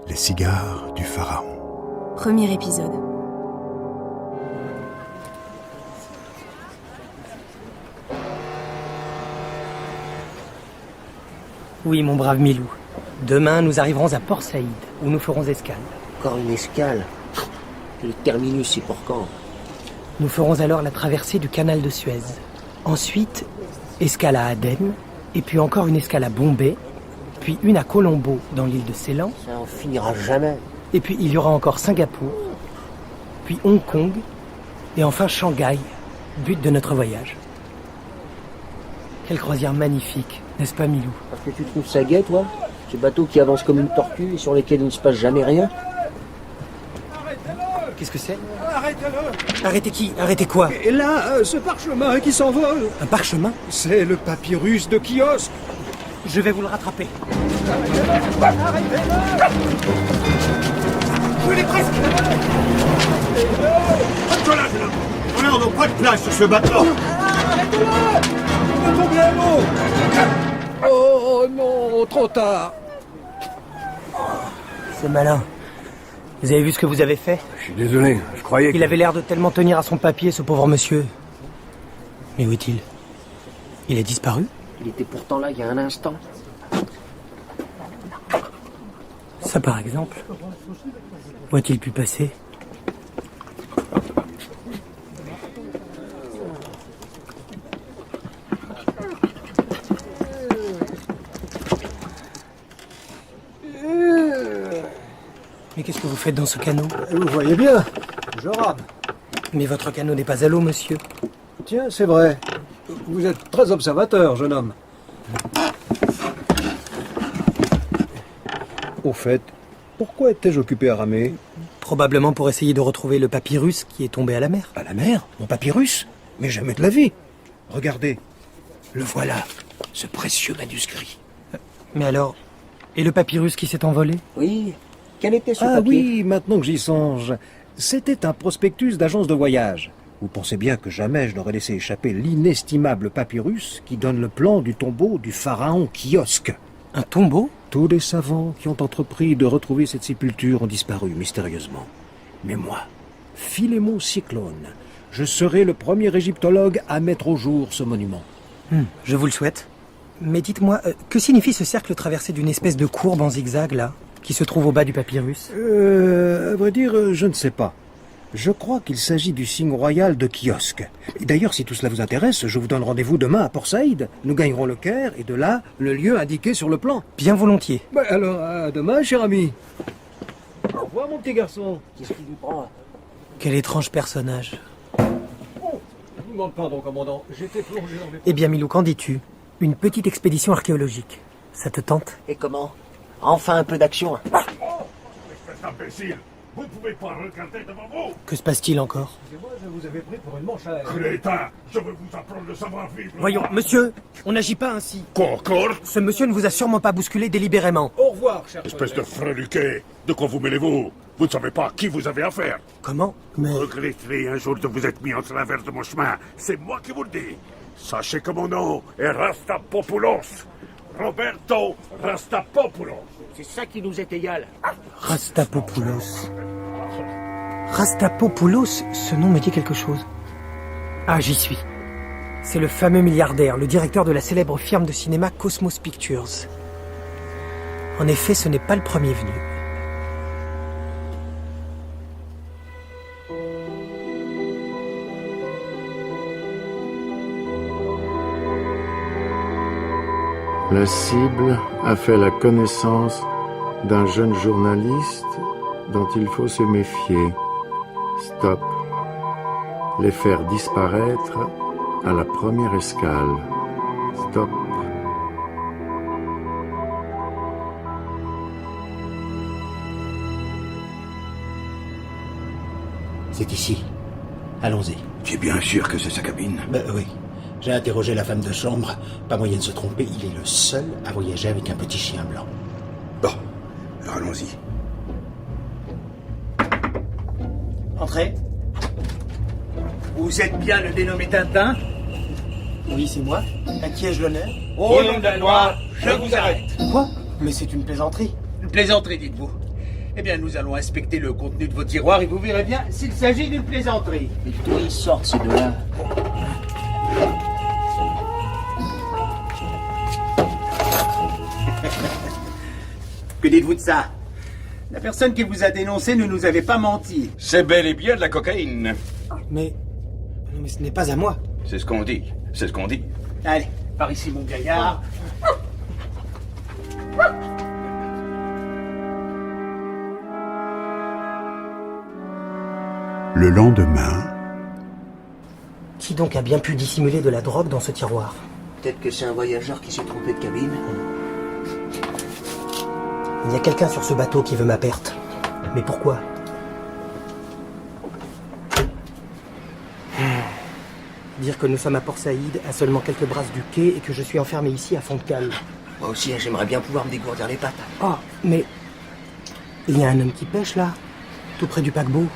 Les cigares du pharaon. Premier épisode. Oui, mon brave Milou. Demain, nous arriverons à Port Saïd, où nous ferons escale. Encore une escale. Le terminus, c'est pour quand? Nous ferons alors la traversée du canal de Suez. Ensuite, escale à Aden, et puis encore une escale à Bombay, puis une à Colombo, dans l'île de Ceylan. Ça en finira jamais. Et puis il y aura encore Singapour, puis Hong Kong, et enfin Shanghai, but de notre voyage. Quelle croisière magnifique, n'est-ce pas Milou? Parce que tu trouves ça gai, toi? Ces bateaux qui avancent comme une tortue et sur lesquels il ne se passe jamais rien? Qu'est-ce que c'est? Arrêtez-le! Arrêtez qui? Arrêtez quoi? Et là, ce parchemin qui s'envole, Un parchemin? c'est le papyrus de Kiosque. Je vais vous le rattraper. Je l'ai presque! Toi là, on n'a pas de place sur ce bateau! Arrêtez-le! On va tomber à l'eau! Oh non, trop tard! C'est malin. Vous avez vu ce que vous avez fait? Je suis désolé, je croyais Il avait l'air de tellement tenir à son papier, ce pauvre monsieur. Mais où est-il? Il a disparu? Il était pourtant là il y a un instant. Ça par exemple. Où a-t-il pu passer? Mais qu'est-ce que vous faites dans ce canot? Vous voyez bien, je rame. Mais votre canot n'est pas à l'eau, monsieur. Tiens, c'est vrai. Vous êtes très observateur, jeune homme. Au fait, pourquoi étais-je occupé à ramer? Probablement pour essayer de retrouver le papyrus qui est tombé à la mer. À la mer? Mon papyrus? Mais jamais de la vie. Regardez, le voilà, ce précieux manuscrit. Mais alors, et le papyrus qui s'est envolé? Oui. Quel était ce Ah papier? oui, maintenant que j'y songe, c'était un prospectus d'agence de voyage. Vous pensez bien que jamais je n'aurais laissé échapper l'inestimable papyrus qui donne le plan du tombeau du pharaon Kiosque. Un tombeau? Tous les savants qui ont entrepris de retrouver cette sépulture ont disparu mystérieusement. Mais moi, Philémon Cyclone, je serai le premier égyptologue à mettre au jour ce monument. Je vous le souhaite. Mais dites-moi, que signifie ce cercle traversé d'une espèce de courbe en zigzag, là, qui se trouve au bas du papyrus? À vrai dire, je ne sais pas. Je crois qu'il s'agit du signe royal de Kiosque. Et d'ailleurs, si tout cela vous intéresse, je vous donne rendez-vous demain à Port Saïd. Nous gagnerons le Caire et de là, le lieu indiqué sur le plan. Bien volontier. Alors, à demain, cher ami. Au revoir, mon petit garçon. Qu'est-ce qui lui prend? Quel étrange personnage. Oh, je vous demande pardon, commandant. J'étais plongé dans les... Eh bien, Milou, qu'en dis-tu? Une petite expédition archéologique. Ça te tente? Et comment? Enfin un peu d'action. Espèce d'imbécile! Vous ne pouvez pas regarder devant vous! Que se passe-t-il encore? Moi, je vous avais pris pour une manche à air. Crétin! Je veux vous apprendre le savoir-vivre! Voyons, monsieur, on n'agit pas ainsi. Quoi encore? Ce monsieur ne vous a sûrement pas bousculé délibérément. Au revoir, cher Espèce de collègue. freluquet! De quoi vous mêlez-vous? Vous ne savez pas à qui vous avez affaire! Comment? Mais... Regretterez un jour de vous être mis en travers de mon chemin. C'est moi qui vous le dis. Sachez que mon nom est Rastapopoulos. Roberto Rastapopoulos. C'est ça qui nous est égal. Rastapopoulos. Rastapopoulos, ce nom me dit quelque chose. Ah, j'y suis. C'est le fameux milliardaire, le directeur de la célèbre firme de cinéma Cosmos Pictures. En effet, ce n'est pas le premier venu. La cible a fait la connaissance d'un jeune journaliste dont il faut se méfier. Stop. Les faire disparaître à la première escale. Stop. C'est ici. Allons-y. Tu es bien sûr que c'est sa cabine? Ben oui. J'ai interrogé la femme de chambre. Pas moyen de se tromper, il est le seul à voyager avec un petit chien blanc. Bon, alors allons-y. Entrez. Vous êtes bien le dénommé Tintin? Oui, c'est moi. À qui ai-je l'honneur? Au nom de la loi, je vous arrête. Quoi? Mais c'est une plaisanterie. Une plaisanterie, dites-vous. Eh bien, nous allons inspecter le contenu de vos tiroirs et vous verrez bien s'il s'agit d'une plaisanterie. Mais d'où ils sortent ces deux-là? Que dites-vous de ça? La personne qui vous a dénoncé ne nous avait pas menti. C'est bel et bien de la cocaïne. Mais ce n'est pas à moi. C'est ce qu'on dit. C'est ce qu'on dit. Allez, par ici, mon gaillard. Le lendemain, Qui donc a bien pu dissimuler de la drogue dans ce tiroir? Peut-être que c'est un voyageur qui s'est trompé de cabine. Il y a quelqu'un sur ce bateau qui veut ma perte. Mais pourquoi? Dire que nous sommes à Port Saïd, à seulement quelques brasses du quai, et que je suis enfermé ici à fond de cale. Moi aussi, j'aimerais bien pouvoir me dégourdir les pattes. Oh, mais... il y a un homme qui pêche là, tout près du paquebot.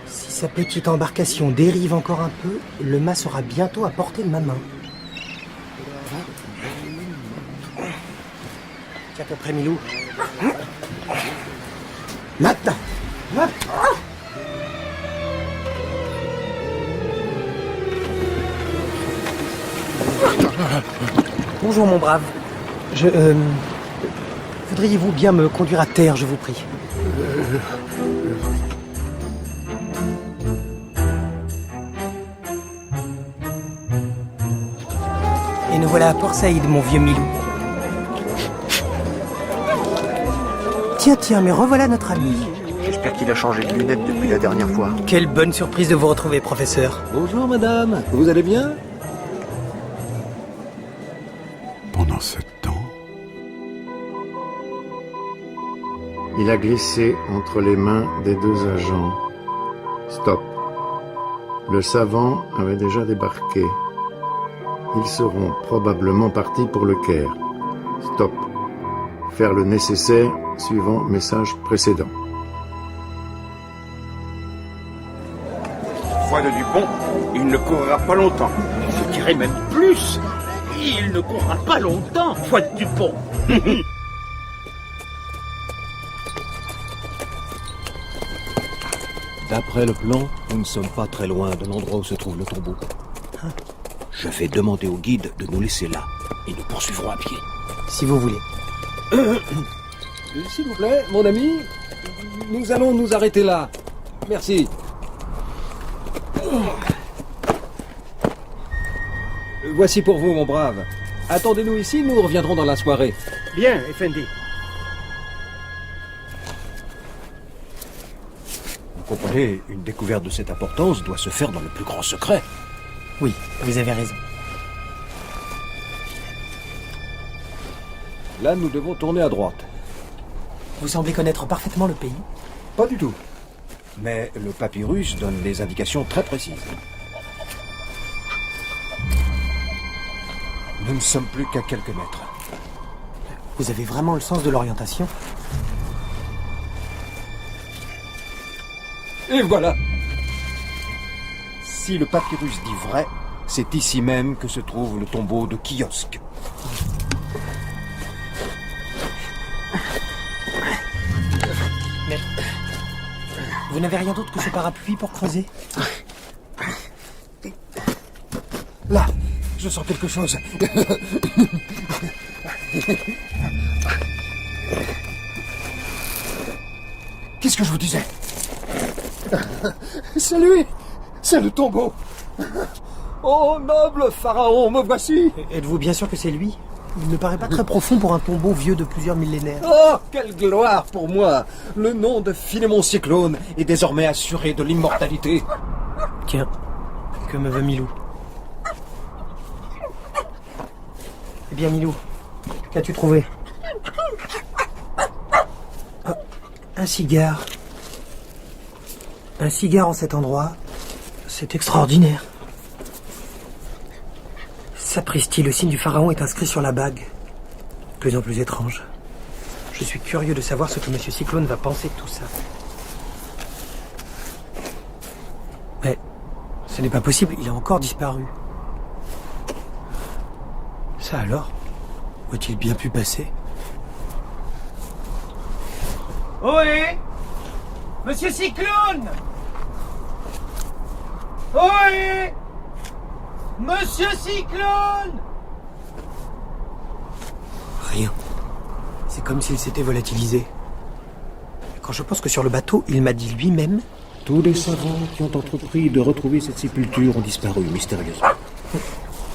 Si sa petite embarcation dérive encore un peu, le mât sera bientôt à portée de ma main. Tiens, peu près, Milou. Maintenant. Bonjour, mon brave. Voudriez-vous bien me conduire à terre, je vous prie? Et nous voilà à Port Saïd, mon vieux Milou. Tiens, mais revoilà notre ami. J'espère qu'il a changé de lunettes depuis la dernière fois. Quelle bonne surprise de vous retrouver, professeur. Bonjour madame, vous allez bien? pendant ce temps, Il a glissé entre les mains des deux agents. Stop. Le savant avait déjà débarqué. Ils seront probablement partis pour le Caire. Stop. Faire le nécessaire suivant message précédent. Foi de Dupont, il ne courra pas longtemps. Je dirais même plus. Il ne courra pas longtemps, foi de Dupont. D'après le plan, nous ne sommes pas très loin de l'endroit où se trouve le tombeau. Je vais demander au guide de nous laisser là, et nous poursuivrons à pied. Si vous voulez. S'il vous plaît, mon ami, nous allons nous arrêter là. Merci. Voici pour vous, mon brave. Attendez-nous ici, nous reviendrons dans la soirée. Bien, Effendi. Vous comprenez, une découverte de cette importance doit se faire dans le plus grand secret. Oui, vous avez raison. Là, nous devons tourner à droite. Vous semblez connaître parfaitement le pays. Pas du tout. Mais le papyrus donne des indications très précises. Nous ne sommes plus qu'à quelques mètres. Vous avez vraiment le sens de l'orientation. Et voilà. Si le papyrus dit vrai, c'est ici même que se trouve le tombeau de Kiosque. Mais... vous n'avez rien d'autre que ce parapluie pour creuser? Là, je sens quelque chose. Qu'est-ce que je vous disais? C'est lui! C'est le tombeau! Oh, noble pharaon, me voici! Êtes-vous bien sûr que c'est lui? Il ne paraît pas très profond pour un tombeau vieux de plusieurs millénaires. Oh, quelle gloire pour moi! Le nom de Philémon Cyclone est désormais assuré de l'immortalité. Tiens, que me veut Milou? Eh bien, Milou, qu'as-tu trouvé? Ah, un cigare. Un cigare en cet endroit, c'est extraordinaire. Sapristi, le signe du pharaon est inscrit sur la bague. De plus en plus étrange. Je suis curieux de savoir ce que M. Cyclone va penser de tout ça. Mais ce n'est pas possible, il a encore disparu. Ça alors? Où a-t-il bien pu passer? Ohé! Monsieur Cyclone! Ohé! Monsieur Cyclone! Rien. C'est comme s'il s'était volatilisé. Quand je pense que sur le bateau, il m'a dit lui-même... Tous les savants qui ont entrepris de retrouver cette sépulture ont disparu mystérieusement.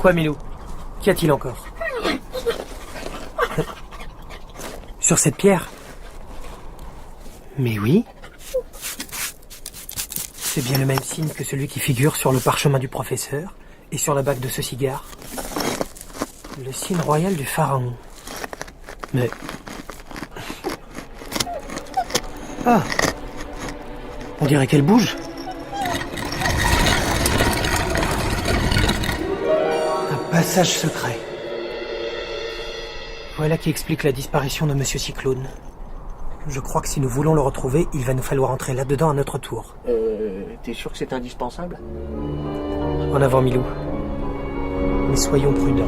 Quoi, Milou? Qu'y a-t-il encore? Sur cette pierre? Mais oui. C'est bien le même signe que celui qui figure sur le parchemin du professeur et sur la bague de ce cigare. Le signe royal du pharaon. Mais... Ah! On dirait qu'elle bouge. Un passage secret. Voilà qui explique la disparition de Monsieur Cyclone. Je crois que si nous voulons le retrouver, il va nous falloir entrer là-dedans à notre tour. T'es sûr que c'est indispensable? En avant, Milou. Mais soyons prudents.